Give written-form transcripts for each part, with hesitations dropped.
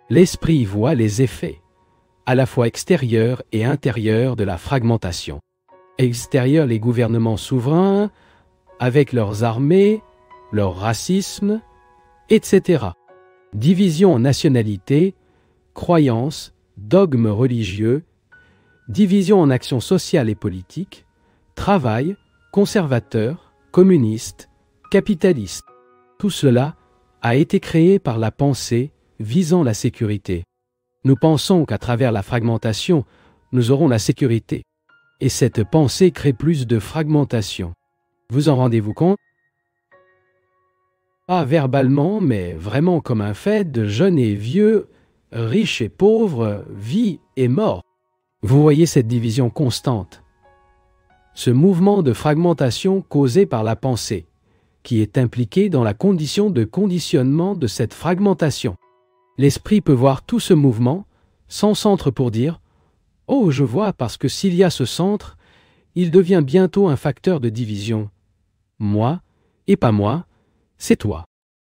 L'esprit voit les effets, à la fois extérieurs et intérieurs de la fragmentation. Extérieurs, les gouvernements souverains, avec leurs armées, leur racisme, etc. Division en nationalités, croyances, dogmes religieux, division en actions sociales et politiques, travail, conservateur, communiste, capitaliste. Tout cela a été créé par la pensée visant la sécurité. Nous pensons qu'à travers la fragmentation, nous aurons la sécurité. Et cette pensée crée plus de fragmentation. Vous en rendez-vous compte? Pas verbalement, mais vraiment comme un fait de jeunes et vieux, riches et pauvres, vie et mort. Vous voyez cette division constante. Ce mouvement de fragmentation causé par la pensée, qui est impliqué dans la condition de conditionnement de cette fragmentation. L'esprit peut voir tout ce mouvement, sans centre pour dire « Oh, je vois, parce que s'il y a ce centre, il devient bientôt un facteur de division. Moi, et pas moi, c'est toi. »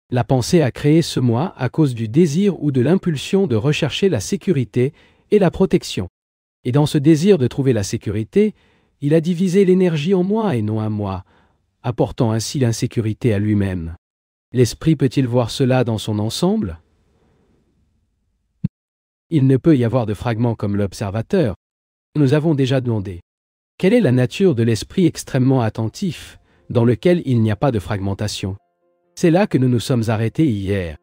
La pensée a créé ce moi à cause du désir ou de l'impulsion de rechercher la sécurité et la protection. Et dans ce désir de trouver la sécurité, il a divisé l'énergie en moi et non un moi, apportant ainsi l'insécurité à lui-même. L'esprit peut-il voir cela dans son ensemble? Il ne peut y avoir de fragments comme l'observateur. Nous avons déjà demandé. Quelle est la nature de l'esprit extrêmement attentif, dans lequel il n'y a pas de fragmentation? C'est là que nous nous sommes arrêtés hier.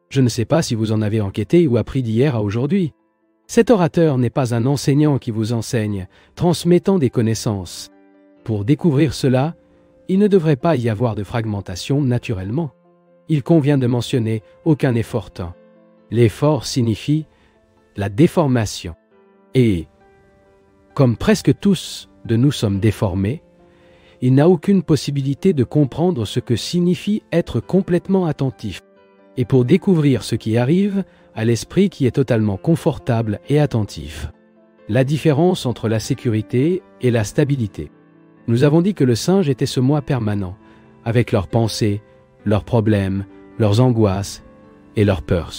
Je ne sais pas si vous en avez enquêté ou appris d'hier à aujourd'hui. Cet orateur n'est pas un enseignant qui vous enseigne, transmettant des connaissances. Pour découvrir cela, il ne devrait pas y avoir de fragmentation naturellement. Il convient de mentionner aucun effort. L'effort signifie la déformation. Et, comme presque tous de nous sommes déformés, il n'a aucune possibilité de comprendre ce que signifie être complètement attentif. Et pour découvrir ce qui arrive à l'esprit qui est totalement confortable et attentif. La différence entre la sécurité et la stabilité. Nous avons dit que le singe était ce moi permanent, avec leurs pensées, leurs problèmes, leurs angoisses et leurs peurs.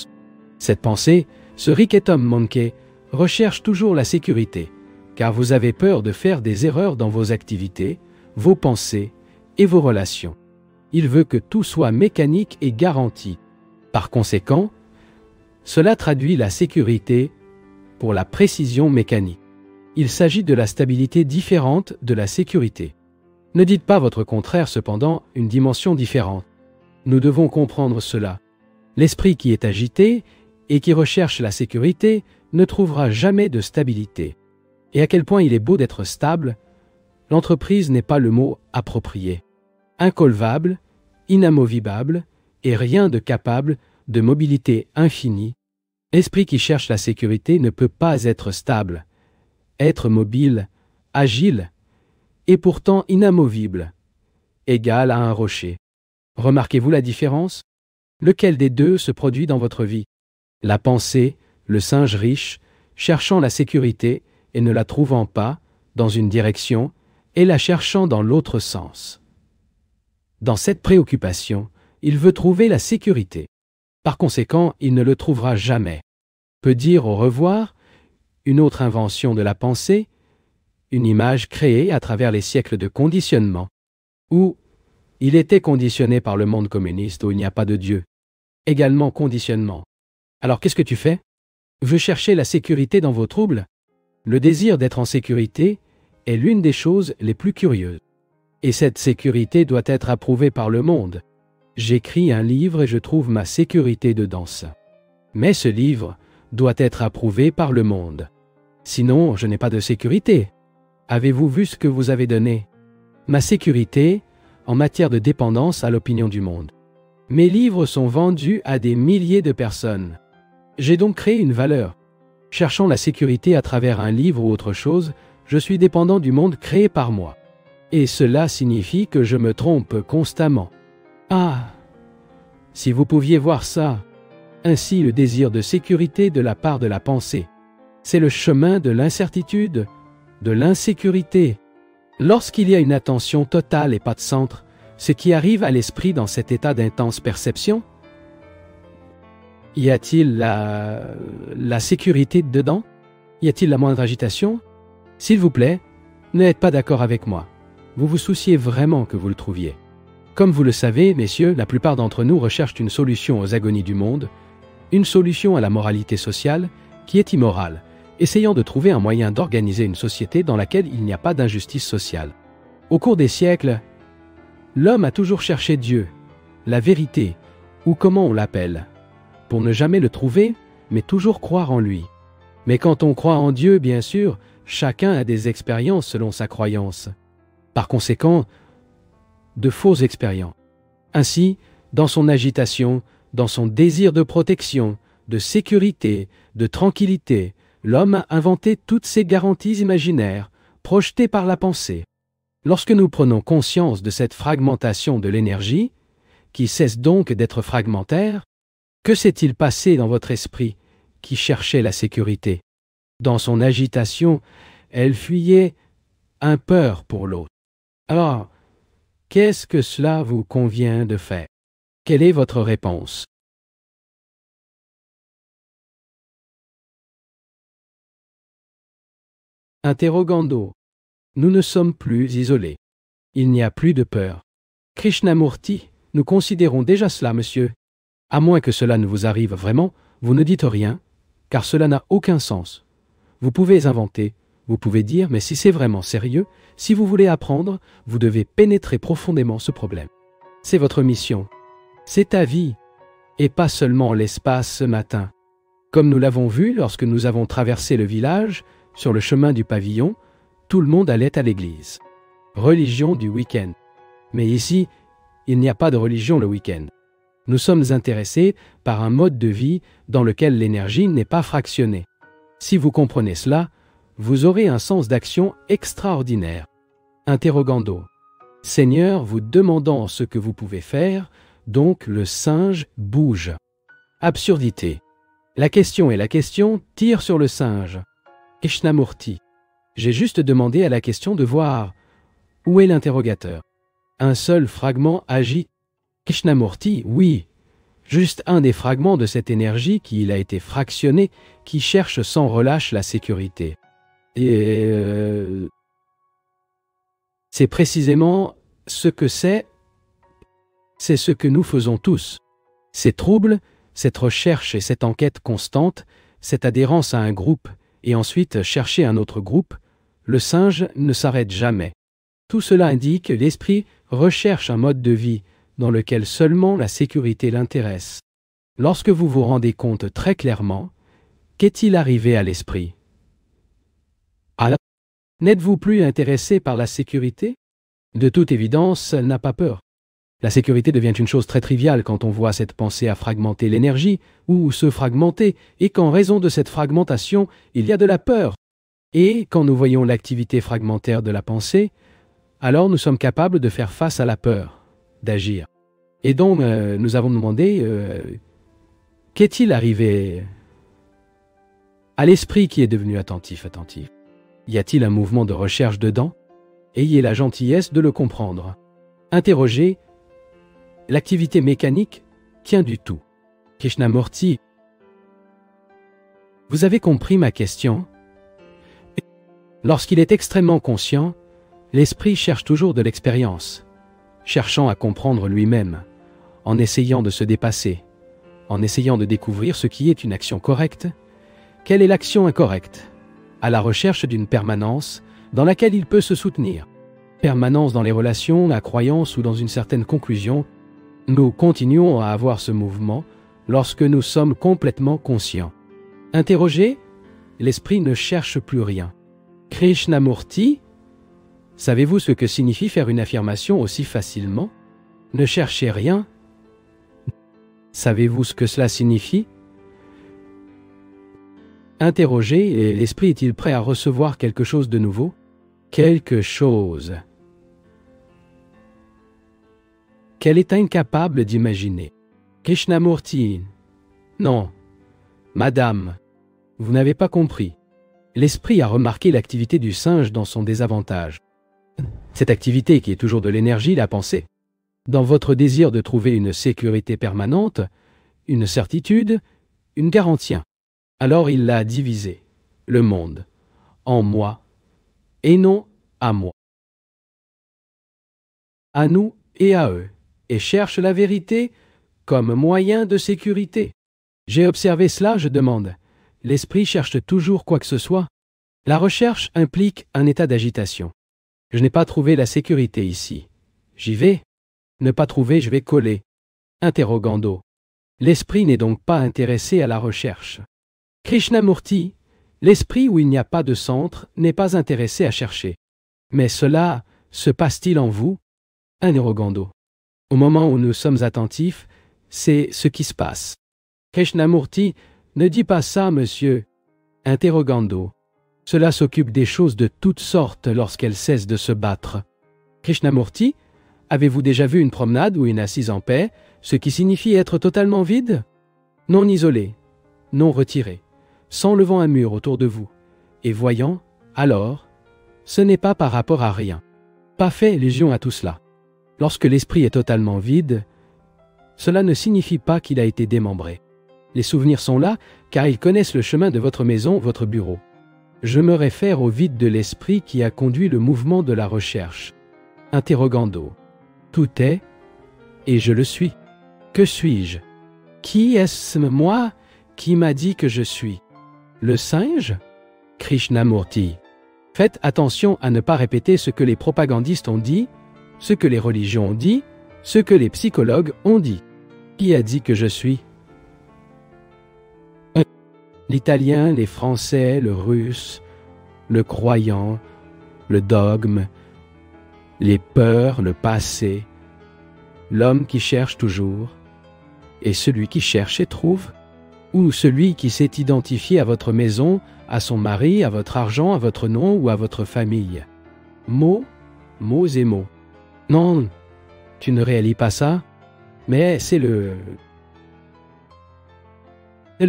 Cette pensée, ce Ricketom Monkey, recherche toujours la sécurité, car vous avez peur de faire des erreurs dans vos activités, vos pensées et vos relations. Il veut que tout soit mécanique et garanti. Par conséquent, cela traduit la sécurité pour la précision mécanique. Il s'agit de la stabilité différente de la sécurité. Ne dites pas votre contraire cependant, une dimension différente. Nous devons comprendre cela. L'esprit qui est agité et qui recherche la sécurité ne trouvera jamais de stabilité. Et à quel point il est beau d'être stable, l'entreprise n'est pas le mot approprié. Incolvable, inamovible et rien de capable de mobilité infinie. L'esprit qui cherche la sécurité ne peut pas être stable, être mobile, agile, et pourtant inamovible, égal à un rocher. Remarquez-vous la différence? Lequel des deux se produit dans votre vie? La pensée, le singe riche, cherchant la sécurité et ne la trouvant pas dans une direction, et la cherchant dans l'autre sens. Dans cette préoccupation, il veut trouver la sécurité. Par conséquent, il ne le trouvera jamais. Peut dire au revoir, une autre invention de la pensée, une image créée à travers les siècles de conditionnement, où il était conditionné par le monde communiste où il n'y a pas de Dieu. Également conditionnement. Alors qu'est-ce que tu fais? Veux chercher la sécurité dans vos troubles? Le désir d'être en sécurité est l'une des choses les plus curieuses. Et cette sécurité doit être approuvée par le monde. J'écris un livre et je trouve ma sécurité dedans. Mais ce livre doit être approuvé par le monde. Sinon, je n'ai pas de sécurité. Avez-vous vu ce que vous avez donné? Ma sécurité en matière de dépendance à l'opinion du monde. Mes livres sont vendus à des milliers de personnes. J'ai donc créé une valeur. Cherchant la sécurité à travers un livre ou autre chose, je suis dépendant du monde créé par moi. Et cela signifie que je me trompe constamment. Ah! Si vous pouviez voir ça! Ainsi le désir de sécurité de la part de la pensée. C'est le chemin de l'incertitude, de l'insécurité. Lorsqu'il y a une attention totale et pas de centre, ce qui arrive à l'esprit dans cet état d'intense perception, Y a-t-il la sécurité dedans? Y a-t-il la moindre agitation? S'il vous plaît, n'êtes pas d'accord avec moi. Vous vous souciez vraiment que vous le trouviez. Comme vous le savez, messieurs, la plupart d'entre nous recherchent une solution aux agonies du monde, une solution à la moralité sociale qui est immorale, essayant de trouver un moyen d'organiser une société dans laquelle il n'y a pas d'injustice sociale. Au cours des siècles, l'homme a toujours cherché Dieu, la vérité, ou comment on l'appelle, pour ne jamais le trouver, mais toujours croire en lui. Mais quand on croit en Dieu, bien sûr, chacun a des expériences selon sa croyance. Par conséquent, de fausses expériences. Ainsi, dans son agitation, dans son désir de protection, de sécurité, de tranquillité, l'homme a inventé toutes ces garanties imaginaires, projetées par la pensée. Lorsque nous prenons conscience de cette fragmentation de l'énergie, qui cesse donc d'être fragmentaire, que s'est-il passé dans votre esprit qui cherchait la sécurité? Dans son agitation, elle fuyait un peur pour l'autre. Alors, qu'est-ce que cela vous convient de faire? Quelle est votre réponse? Interrogando. Nous ne sommes plus isolés. Il n'y a plus de peur. Krishnamurti, nous considérons déjà cela, monsieur. À moins que cela ne vous arrive vraiment, vous ne dites rien, car cela n'a aucun sens. Vous pouvez inventer, vous pouvez dire, mais si c'est vraiment sérieux, si vous voulez apprendre, vous devez pénétrer profondément ce problème. C'est votre mission. C'est ta vie, et pas seulement l'espace ce matin. Comme nous l'avons vu lorsque nous avons traversé le village, sur le chemin du pavillon, tout le monde allait à l'église. Religion du week-end. Mais ici, il n'y a pas de religion le week-end. Nous sommes intéressés par un mode de vie dans lequel l'énergie n'est pas fractionnée. Si vous comprenez cela, vous aurez un sens d'action extraordinaire. Interrogando. Seigneur, vous demandant ce que vous pouvez faire, donc le singe bouge. Absurdité. La question et la question tirent sur le singe. Krishnamurti. J'ai juste demandé à la question de voir où est l'interrogateur. Un seul fragment agit. Krishnamurti, oui, juste un des fragments de cette énergie qui a été fractionnée, qui cherche sans relâche la sécurité. Et c'est précisément ce que c'est ce que nous faisons tous. Ces troubles, cette recherche et cette enquête constante, cette adhérence à un groupe, et ensuite chercher un autre groupe, le singe ne s'arrête jamais. Tout cela indique que l'esprit recherche un mode de vie dans lequel seulement la sécurité l'intéresse. Lorsque vous vous rendez compte très clairement, qu'est-il arrivé à l'esprit? Alors, n'êtes-vous plus intéressé par la sécurité? De toute évidence, elle n'a pas peur. La sécurité devient une chose très triviale quand on voit cette pensée à fragmenter l'énergie, ou se fragmenter, et qu'en raison de cette fragmentation, il y a de la peur. Et quand nous voyons l'activité fragmentaire de la pensée, alors nous sommes capables de faire face à la peur, d'agir. Et donc, nous avons demandé, qu'est-il arrivé à l'esprit qui est devenu attentif? Y a-t-il un mouvement de recherche dedans? Ayez la gentillesse de le comprendre. Interrogez. L'activité mécanique tient du tout. Krishnamurti, vous avez compris ma question? Lorsqu'il est extrêmement conscient, l'esprit cherche toujours de l'expérience, cherchant à comprendre lui-même, en essayant de se dépasser, en essayant de découvrir ce qui est une action correcte. Quelle est l'action incorrecte? À la recherche d'une permanence dans laquelle il peut se soutenir. Permanence dans les relations, la croyance ou dans une certaine conclusion. Nous continuons à avoir ce mouvement lorsque nous sommes complètement conscients. Interrogé, l'esprit ne cherche plus rien. Krishnamurti, savez-vous ce que signifie faire une affirmation aussi facilement? Ne cherchez rien. Savez-vous ce que cela signifie? Interrogé, l'esprit est-il prêt à recevoir quelque chose de nouveau? Quelque chose qu'elle est incapable d'imaginer. Krishnamurti, non, madame, vous n'avez pas compris. L'esprit a remarqué l'activité du singe dans son désavantage. Cette activité qui est toujours de l'énergie, la pensée. Dans votre désir de trouver une sécurité permanente, une certitude, une garantie. Alors il l'a divisé, le monde, en moi, et non à moi, à nous et à eux, et cherche la vérité comme moyen de sécurité. J'ai observé cela, je demande. L'esprit cherche toujours quoi que ce soit. La recherche implique un état d'agitation. Je n'ai pas trouvé la sécurité ici. J'y vais. Ne pas trouver, je vais coller. Interrogando. L'esprit n'est donc pas intéressé à la recherche. Krishnamurti, l'esprit où il n'y a pas de centre n'est pas intéressé à chercher. Mais cela se passe-t-il en vous? Interrogando. Au moment où nous sommes attentifs, c'est ce qui se passe. Krishnamurti, ne dis pas ça, monsieur. Interrogando. Cela s'occupe des choses de toutes sortes lorsqu'elles cessent de se battre. Krishnamurti, avez-vous déjà vu une promenade ou une assise en paix, ce qui signifie être totalement vide? Non isolé, non retiré, sans levant un mur autour de vous, et voyant, alors, ce n'est pas par rapport à rien. Pas fait illusion à tout cela. Lorsque l'esprit est totalement vide, cela ne signifie pas qu'il a été démembré. Les souvenirs sont là, car ils connaissent le chemin de votre maison, votre bureau. Je me réfère au vide de l'esprit qui a conduit le mouvement de la recherche. Interrogando. Tout est, et je le suis. Que suis-je? Qui est-ce moi qui m'a dit que je suis? Le singe? Krishnamurti. Faites attention à ne pas répéter ce que les propagandistes ont dit, ce que les religions ont dit, ce que les psychologues ont dit. Qui a dit que je suis? L'italien, les français, le russe, le croyant, le dogme, les peurs, le passé, l'homme qui cherche toujours, et celui qui cherche et trouve, ou celui qui s'est identifié à votre maison, à son mari, à votre argent, à votre nom ou à votre famille. Mots, mots et mots. Non, tu ne réalises pas ça, mais c'est le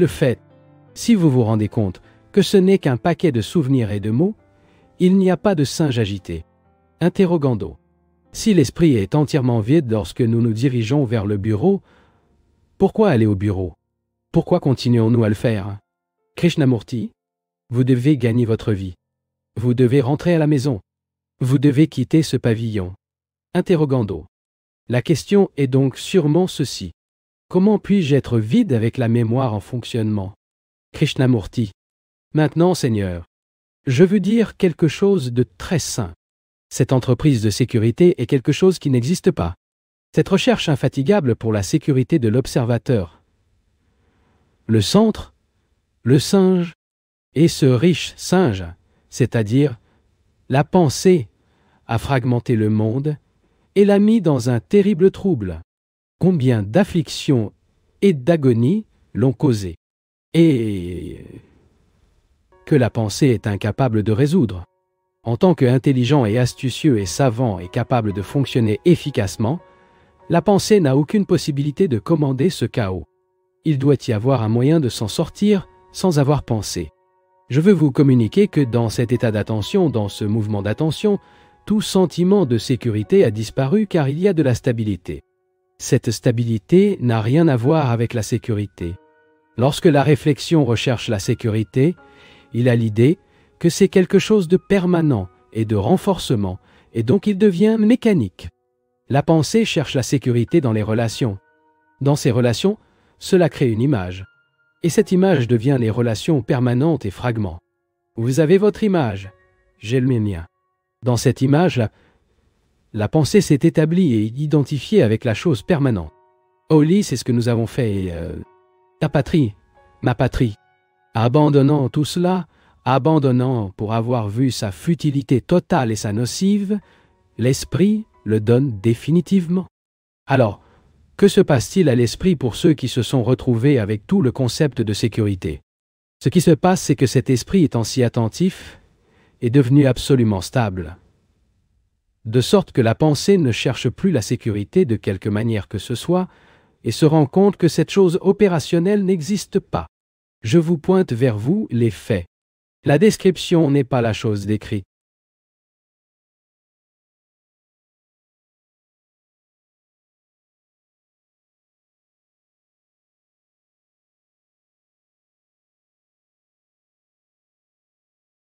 fait. Si vous vous rendez compte que ce n'est qu'un paquet de souvenirs et de mots, il n'y a pas de singe agité. Interrogando. Si l'esprit est entièrement vide lorsque nous nous dirigeons vers le bureau, pourquoi aller au bureau? Pourquoi continuons-nous à le faire? Krishnamurti, vous devez gagner votre vie. Vous devez rentrer à la maison. Vous devez quitter ce pavillon. Interrogando. La question est donc sûrement ceci. Comment puis-je être vide avec la mémoire en fonctionnement? Krishnamurti. Maintenant, Seigneur, je veux dire quelque chose de très sain. Cette entreprise de sécurité est quelque chose qui n'existe pas. Cette recherche infatigable pour la sécurité de l'observateur. Le centre, le singe, et ce riche singe, c'est-à-dire la pensée, a fragmenté le monde et l'a mis dans un terrible trouble. Combien d'afflictions et d'agonies l'ont causé, et que la pensée est incapable de résoudre. En tant qu'intelligent et astucieux et savant et capable de fonctionner efficacement, la pensée n'a aucune possibilité de commander ce chaos. Il doit y avoir un moyen de s'en sortir sans avoir pensé. Je veux vous communiquer que dans cet état d'attention, dans ce mouvement d'attention, tout sentiment de sécurité a disparu car il y a de la stabilité. Cette stabilité n'a rien à voir avec la sécurité. Lorsque la réflexion recherche la sécurité, il a l'idée que c'est quelque chose de permanent et de renforcement, et donc il devient mécanique. La pensée cherche la sécurité dans les relations. Dans ces relations, cela crée une image. Et cette image devient les relations permanentes et fragments. Vous avez votre image, j'ai le mien. Dans cette image, la pensée s'est établie et identifiée avec la chose permanente. Oli, c'est ce que nous avons fait. Ta patrie, ma patrie. Abandonnant tout cela, abandonnant pour avoir vu sa futilité totale et sa nocive, l'esprit le donne définitivement. Alors, que se passe-t-il à l'esprit pour ceux qui se sont retrouvés avec tout le concept de sécurité? Ce qui se passe, c'est que cet esprit étant si attentif, est devenu absolument stable. De sorte que la pensée ne cherche plus la sécurité de quelque manière que ce soit, et se rend compte que cette chose opérationnelle n'existe pas. Je vous pointe vers vous les faits. La description n'est pas la chose décrite.